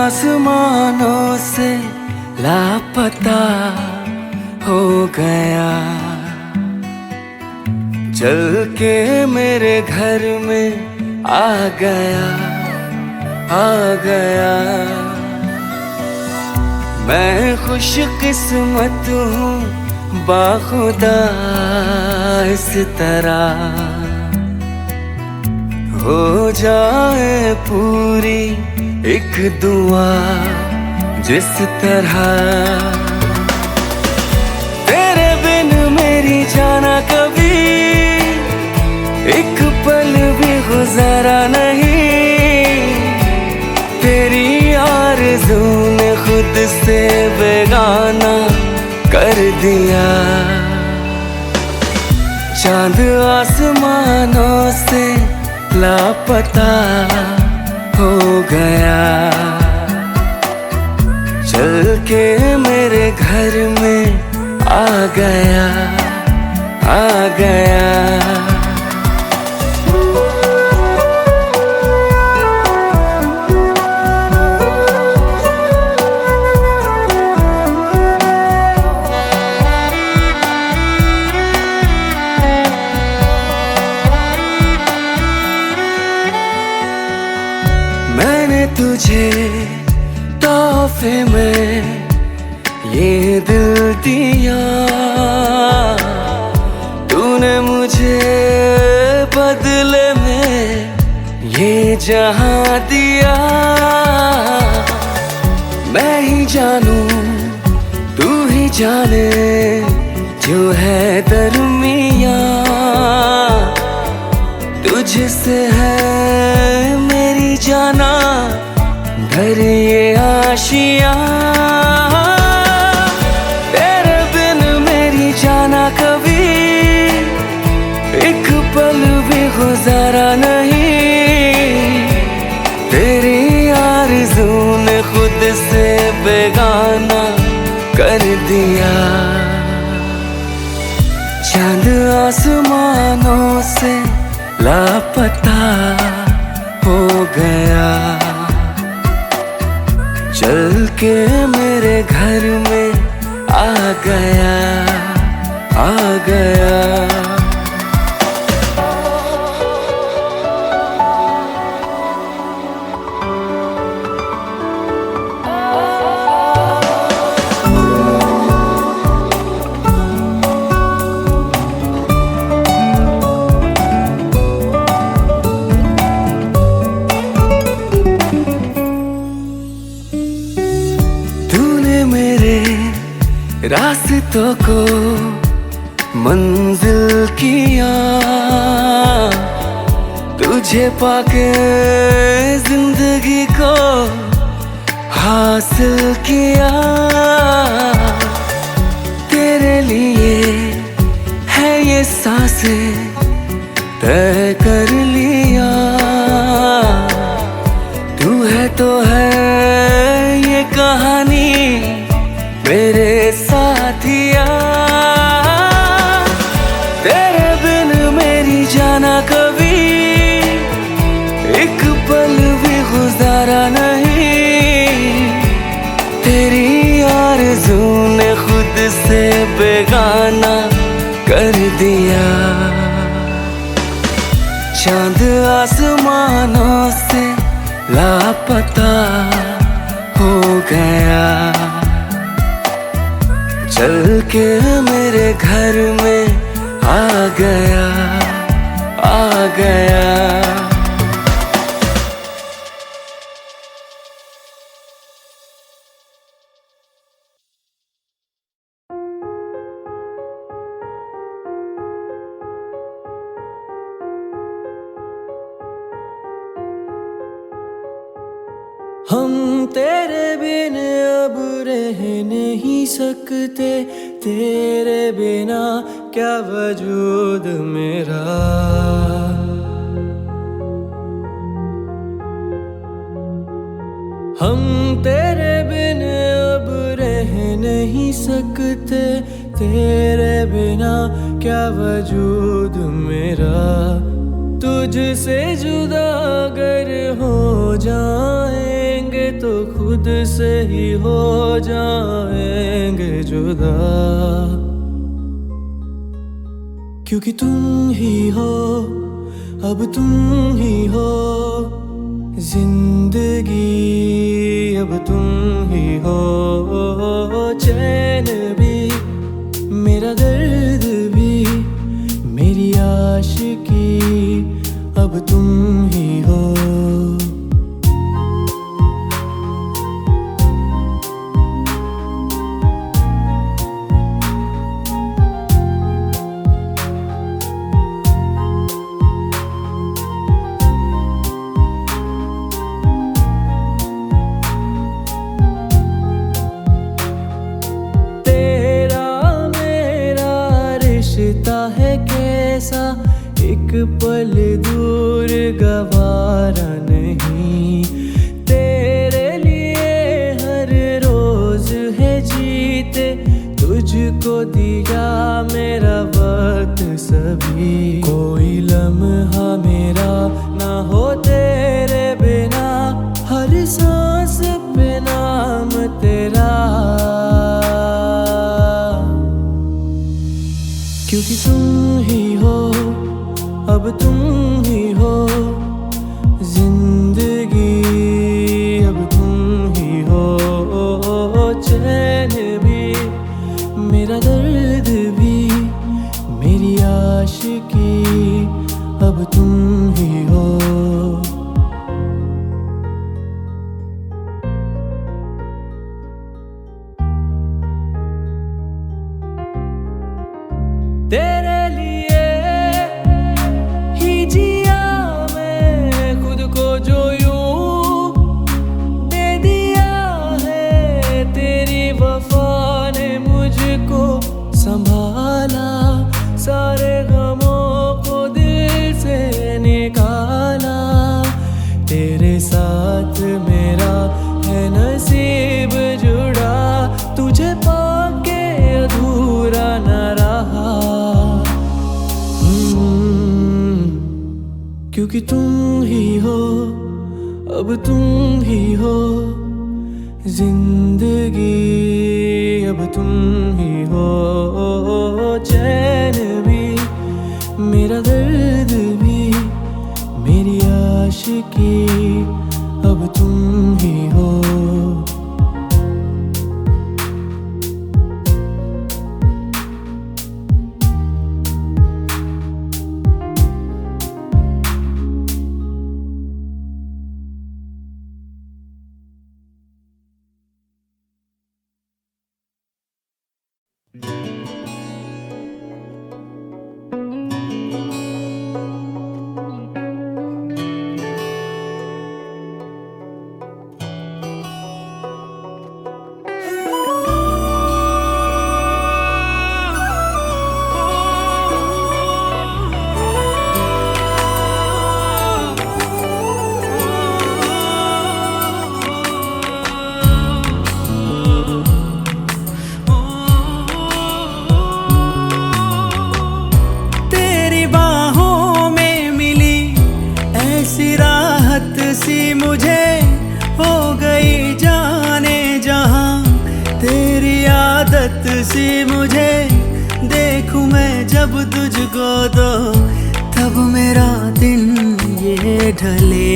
आसमानों से लापता हो गया, चल के मेरे घर में आ गया, आ गया। मैं खुश किस्मत हूँ बाखुदा इस तरह हो जाए पूरी एक दुआ जिस तरह। तेरे बिन मेरी जाना कभी एक पल भी गुजारा नहीं, तेरी आरज़ू ने खुद से बेगाना कर दिया। चांद आसमानों से लापता हो गया, चल के मेरे घर में आ गया, आ गया। मैंने तुझे तोहफे में ये दिल दिया, तूने मुझे बदले में ये जहां दिया। मैं ही जानूं तू ही जाने जो है दरमियां, तुझसे है मेरी जाना भर ये आशियां। तेरे बिन मेरी जाना कभी एक पल भी गुजारा नहीं, तेरी आरज़ू ने खुद से बेगाना कर दिया। चांद आसमानों से लापता हो गया, चल के मेरे घर में आ गया, आ गया। रास्तों को मंजिल किया, तुझे पाके जिंदगी को हासिल किया। तेरे लिए है ये सांसें तय कर लिया, तू है तो है ये कहानी मेरे साथिया। तेरे बिन मेरी जाना कभी एक पल भी गुजारा नहीं, तेरी आरज़ू ने खुद से बेगाना कर दिया। चांद आसमानों से लापता हो गया, चल के मेरे घर में आ गया, आ गया। हम तेरे बिन अब रह नहीं सकते, तेरे बिना क्या वजूद मेरा। हम तेरे बिन अब रह नहीं सकते, तेरे बिना क्या वजूद मेरा। तुझसे जुदा अगर हो जाएंगे तो खुद तुझसे ही हो जाएंगे जुदा, क्योंकि तुम ही हो, अब तुम ही हो जिंदगी, अब तुम ही हो चैन भी, मेरा दर्द भी, मेरी आशिकी, अब तुम ही हो। रिश्ता है कैसा, एक पल दूर गवारा नहीं, तेरे लिए हर रोज है जीते, तुझको दिया मेरा वक्त सभी, कोई लम्हा मेरा ना हो तेरे बिना, हर सांस पे नाम तेरा, क्योंकि तुम ही हो, अब तुम ही हो जिंदगी, अब तुम ही हो चैन भी, मेरा दर्द भी, मेरी आशिकी, अब तुम ही हो। तेरे लिए ही जिया मैं खुद को, जो यूं दे दिया है, तेरी वफा ने मुझको संभाला, सारे गमों को दिल से निकाला, तेरे साथ मेरा है नसीब जुड़ा, तुझे पाके अधूरा न रहा, क्योंकि तुम ही हो, अब तुम ही हो जिंदगी, अब तुम ही हो चैन भी, मेरा दर्द भी, मेरी आशिकी, अब तुम ही हो। सी मुझे हो गई जाने जहां, तेरी आदत सी मुझे देखूं मैं जब तुझको तो, तब मेरा दिन ये ढले,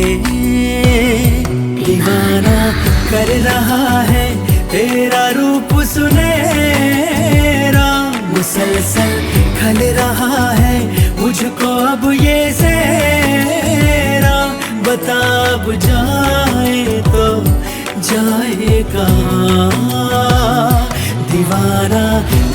दीवाना कर रहा है तेरा रूप सुनहरा, मुसलसल खल रहा है मुझको अब ये सेरा, बता अब जाए तो जाए कहाँ, दीवाना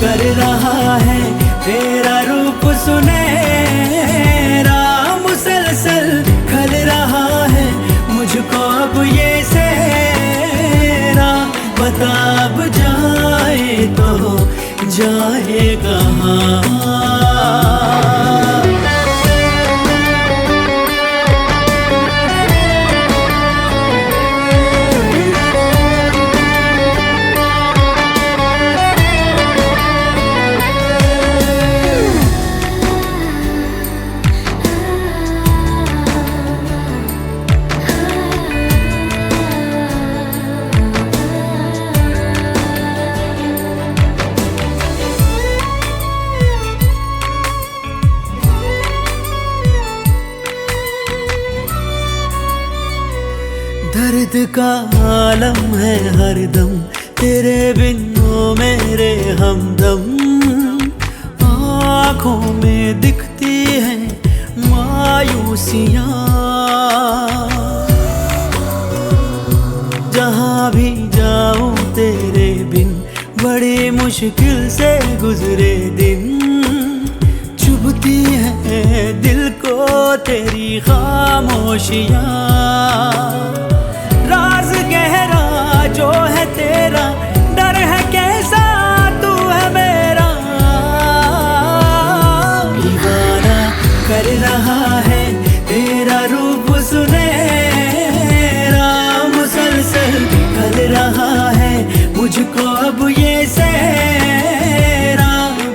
कर रहा है तेरा रूप सुनहरा, मुसलसल खल रहा है मुझको अब ये सेरा, बता अब जाए तो जाए कहाँ। दर्द का आलम है हरदम, तेरे बिन ओ मेरे हमदम। आँखों में दिखती है मायूसियाँ, जहाँ भी जाऊं तेरे बिन बड़ी मुश्किल से गुजरे दिन। चुभती है दिल को तेरी खामोशियाँ, राज गहरा जो है तेरा, डर है कैसा तू है मेरा। दीवाना कर रहा है तेरा रूप सुनहरा, मुसलसल कर रहा है मुझको अब ये सहरा।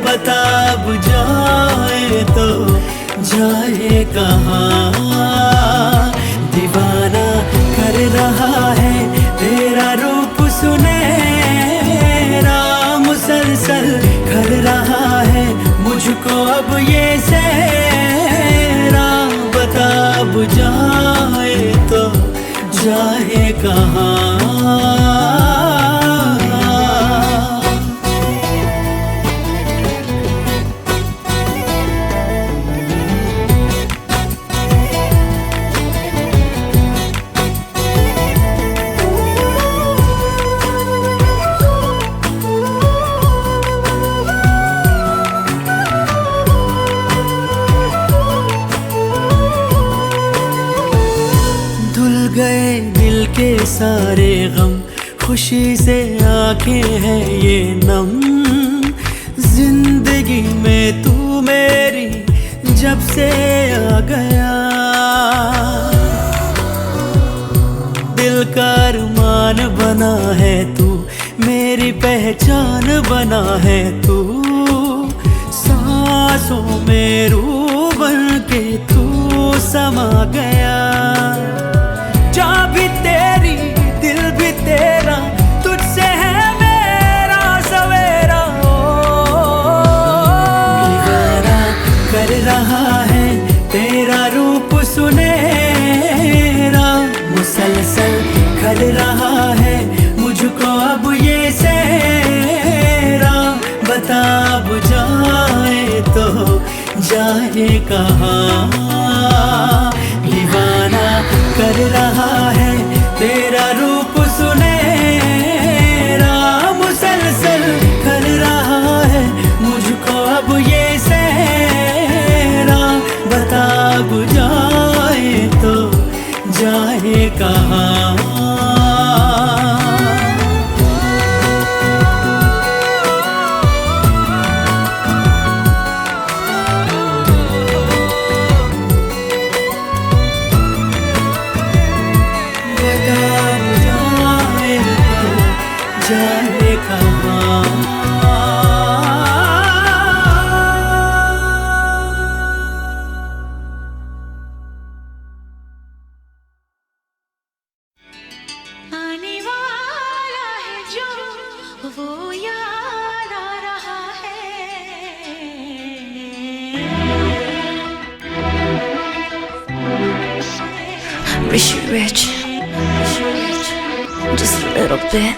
बता अब जाए तो जाए कहाँ, दीवाना कर रहा है तेरा रूप सुनहरा, मुसलसल कर रहा है मुझको अब ये सहरा। बता अब जाए तो जाए कहाँ। गए दिल के सारे गम, खुशी से आंखें हैं ये नम। जिंदगी में तू मेरी जब से आ गया, दिल का अरमान बना है तू, मेरी पहचान बना है तू। सांसों में रूह बन के तू समा गया, जा भी तेरी दिल भी तेरा, तुझसे है मेरा सवेरा। दीवाना कर रहा है तेरा रूप सुनहरा, मुसलसल कर रहा है मुझको अब ये सहरा। बता अब जाए तो जाए कहाँ, दीवाना कर रहा है तेरा रूप सुनहरा, मुसलसल कर रहा है मुझको अब ये सहरा। बता अब जाए तो जाए कहाँ। जाने कहाँ। आने वाला है जो वो याद आ रहा है। Wish you rich, just a little bit.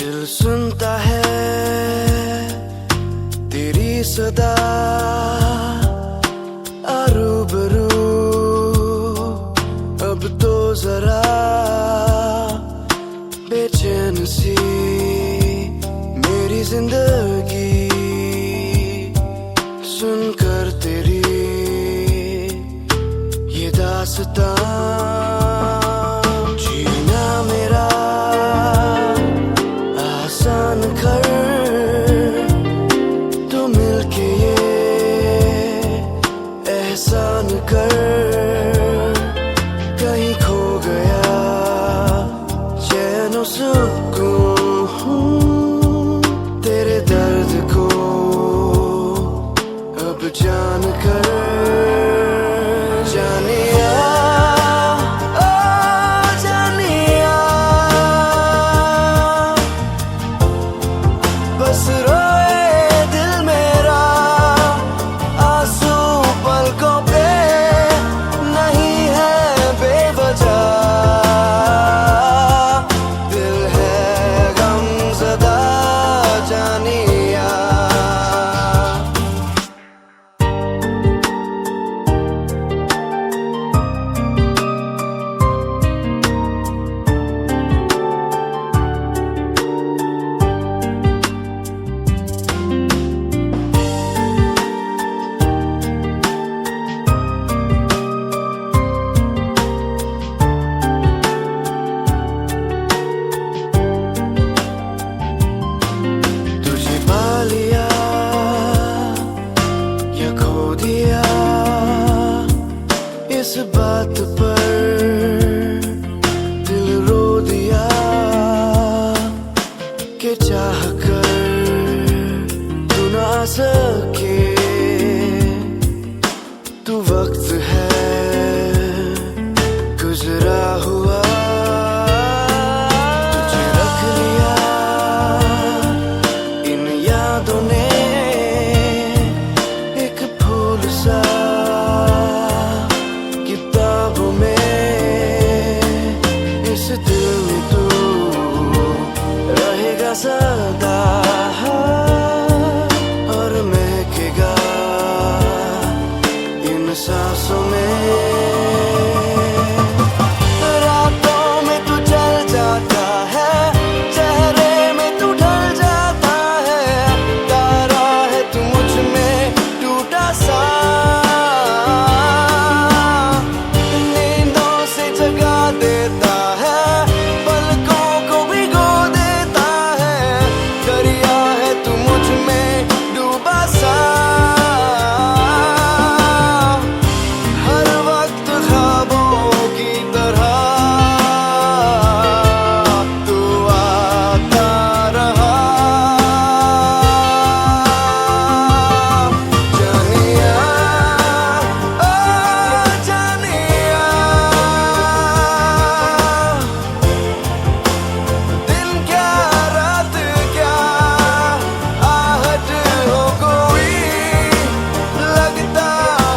दिल सुनता है तेरी सदा आरूबरू। अब तो जरा बेचैन सी मेरी जिंदगी सुनकर तेरी ये दास्तां। जीना मेरा आसान कर तू मिलके ये एहसान कर। कहीं खो गया चैन सुकून तेरे दर्द को अब जान कर। जानिया ओ जानिया बस रोए दिल मेरा आंसू पलकों पे नहीं है बेवजह। दिल है गमज़दा जानिया। तुझे पा लिया या खो दिया इस बात पर दिल रो दिया कि चाह कर तू ना सके। तू वक्त है गुजरा हुआ तुझे रख लिया इन यादों ने एक फूल सा किताबों में। इस दिल में तू रहेगा सदा और महकेगा इन सांसों में। रातों में तू चल जाता है चेहरे में तू ढल जाता है। तारा है तू मुझ में टूटा सा नींदों से जगा देता है पलकों को भिगो देता है। दरिया है तू मुझ में डूबा सा हर वक्त ख्वाबों की तरह तू आता रहा। जानिया ओ जानिया दिन क्या रात क्या आहट हो कोई लगता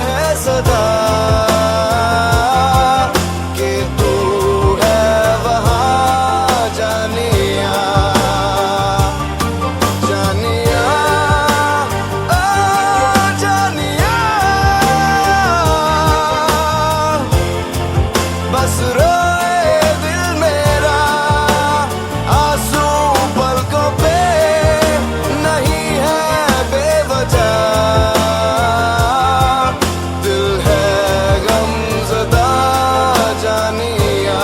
है सदा कि तू है वहाँ। जानिया जानिया ओ जानिया बस रोए दिल मेरा आंसू पलकों पे नहीं है बेवजह। दिल है गमज़दा जानिया।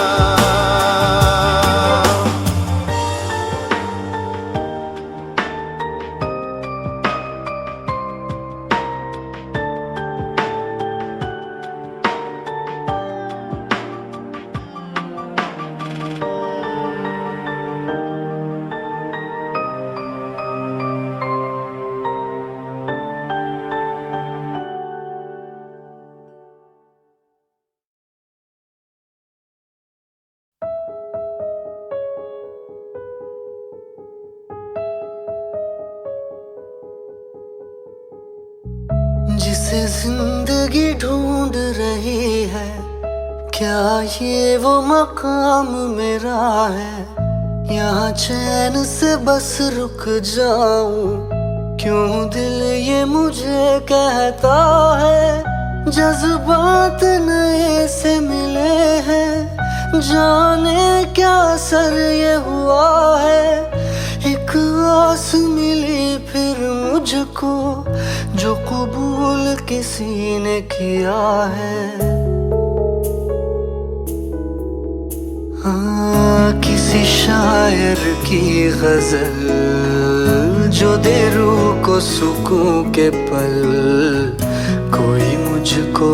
जिसे जिंदगी ढूंढ रही है क्या ये वो मकाम मेरा है यहाँ चैन से बस रुक जाऊं, क्यों दिल ये मुझे कहता है जज्बात नए से मिले हैं, जाने क्या असर ये हुआ है। एक आस मिली फिर मुझको जो कबूल किसी ने किया है। किसी शायर की गजल जो दे रूह को सुकून के पल, कोई मुझको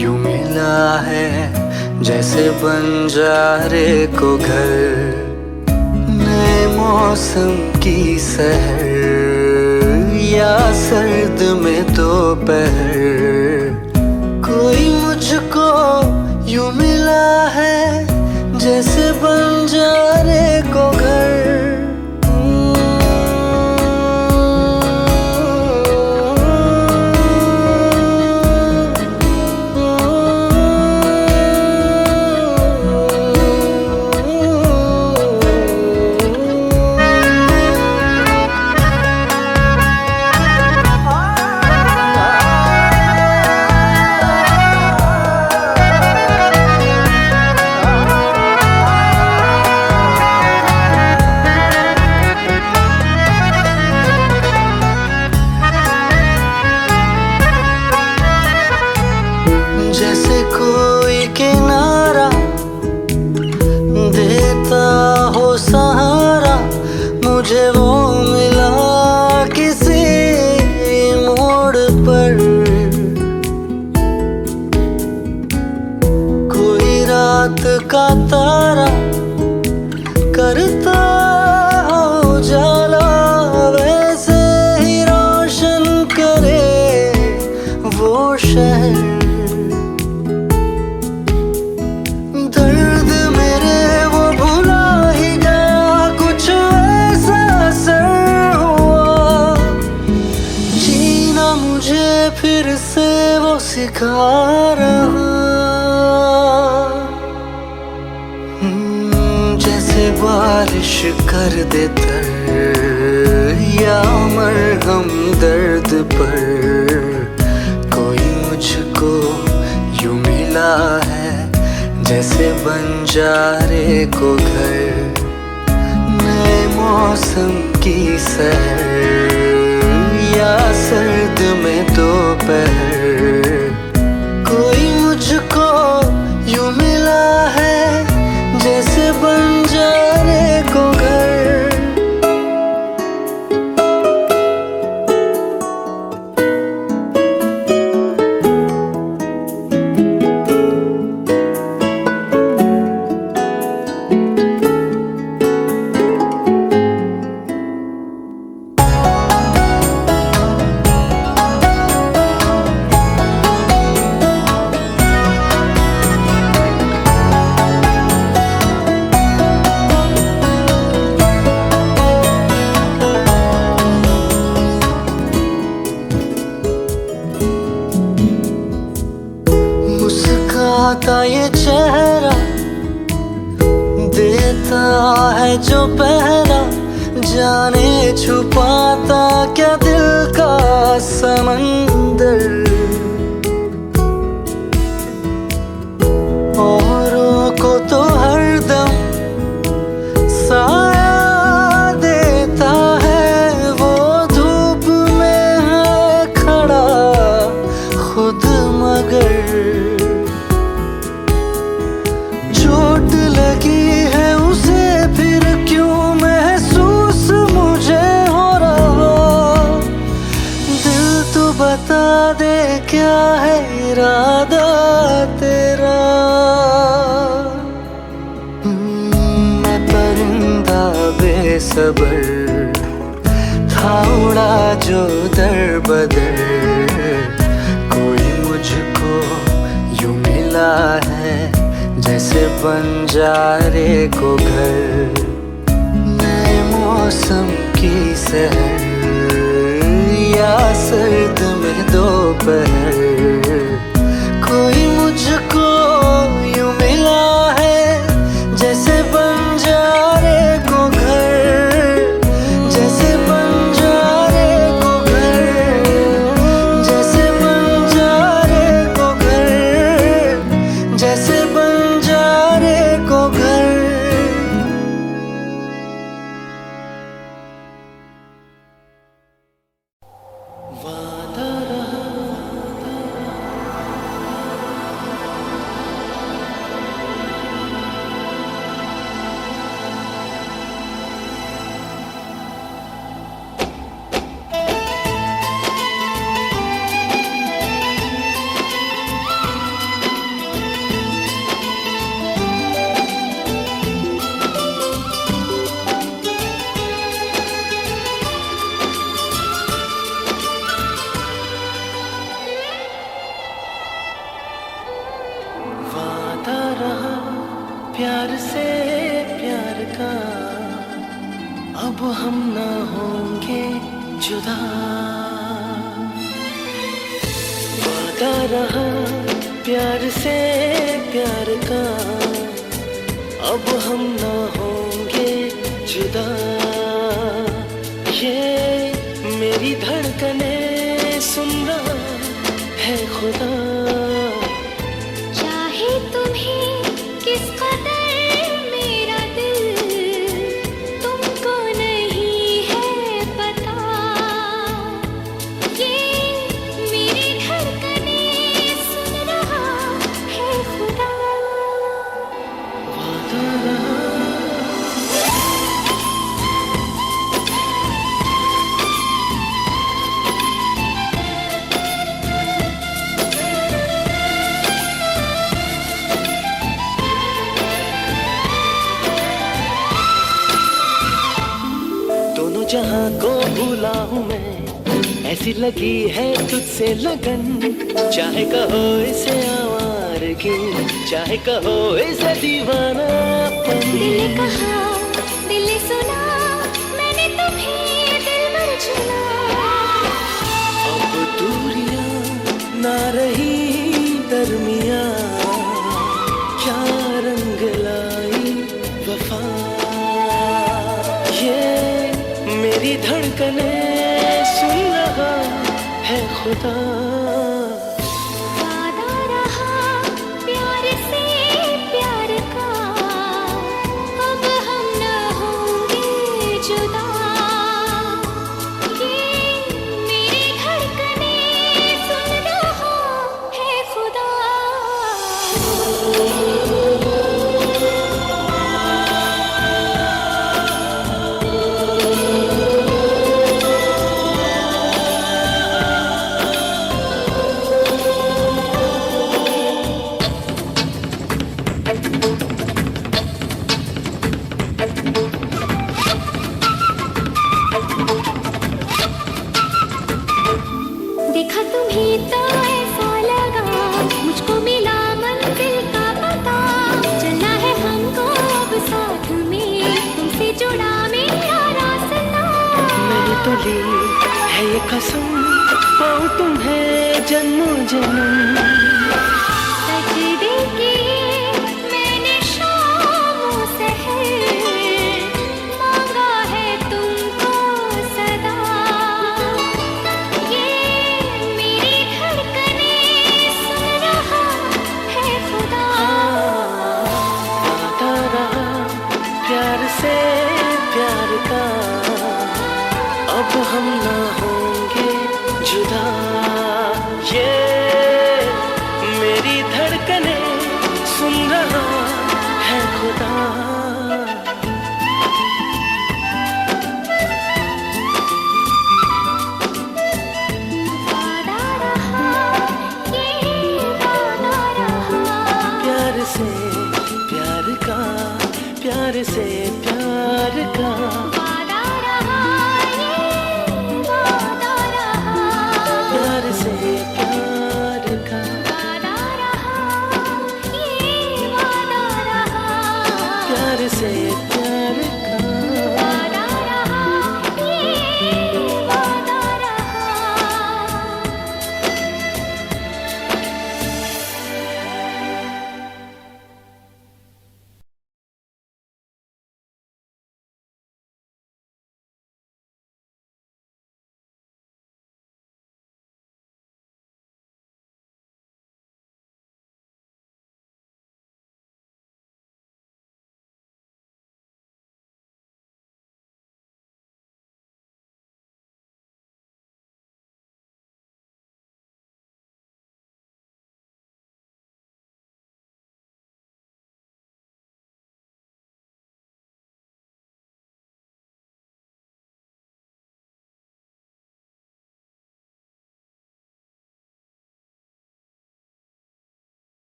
यूं मिला है जैसे बंजारे को घर। नए मौसम की सहर या सर्द में दोपहर, कोई मुझको यूं मिला है जैसे बंजारे को घर। जैसे कोई किनारा देता हो सहारा, मुझे वो मिला किसी मोड़ पर। कोई रात का तारा करता हो उजाला, वैसे ही रोशन करे वो शहर। दर्द मेरे वो भुला ही गया, कुछ ऐसा असर हुआ, जीना मुझे फिर से वो सिखा रहा। जैसे बारिश कर दे तर या मरहम दर्द पर, कोई मुझको यूं मिला है जैसे बंजारे को घर। नए मौसम की सहर या सर्द में दोपहर, कोई मुझको यूं मिला है जैसे बंजारे को घर। मुस्काता ये चेहरा देता है जो पहरा, जाने छुपाता क्या दिल का समंदर। औरों को तो हरदम साया देता है, वो धूप में है खड़ा खुद मगर। चोट लगी है उसे फिर क्यों महसूस मुझे हो रहा, दिल तो बता दे क्या है इरादा तेरा। मैं परिंदा बेसबर था उड़ा जो दर बदर, कोई मुझको यूं मिला है जैसे बंजारे को घर। नए मौसम की सहर या सर्द में दोपहर, कोई मुझको यूं मिला है जैसे बंजारे अब हम ना होंगे जुदा। वादा रहा प्यार से प्यार का, अब हम ना होंगे जुदा। ये मेरी धड़कने सुन रहा है खुदा। चाहे तुम्हें किस कदर मेरा दिल तुमको नहीं है पता, ये मेरी धड़कने सुन रहा है खुदा। वादा रहा जहां को भूला हूँ मैं, ऐसी लगी है तुझसे लगन। चाहे कहो इसे आवारगी, चाहे कहो इसे दीवानापन। दिल ने कहा, दिल ने सुना, मैंने तुम्हें दिलबर चुना। अब दूरियां ना रही दरमिया, क्या रंग लाई वफा। मेरी धड़कने सुन रहा है खुदा। वादा रहा प्यार से प्यार का, अब हम न होंगे जुदा। ये मेरी धड़कने सुन रहा है खुदा। देखा तुम्हें तो ऐसा लगा, मुझको मिला मंजिल का पता। चलना है हमको अब साथ में, तुमसे जुड़ा मेरा रास्ता। मैंने तो ली है ये कसम, पाऊं तुम्हें जन्मों जन्म। सजदे किए मैंने शामों सहर, मांगा है तुमको सदा। ये मेरी धड़कने सुन रहा है खुदा। वादा रहा प्यार से प्यार का, अब हम ना हो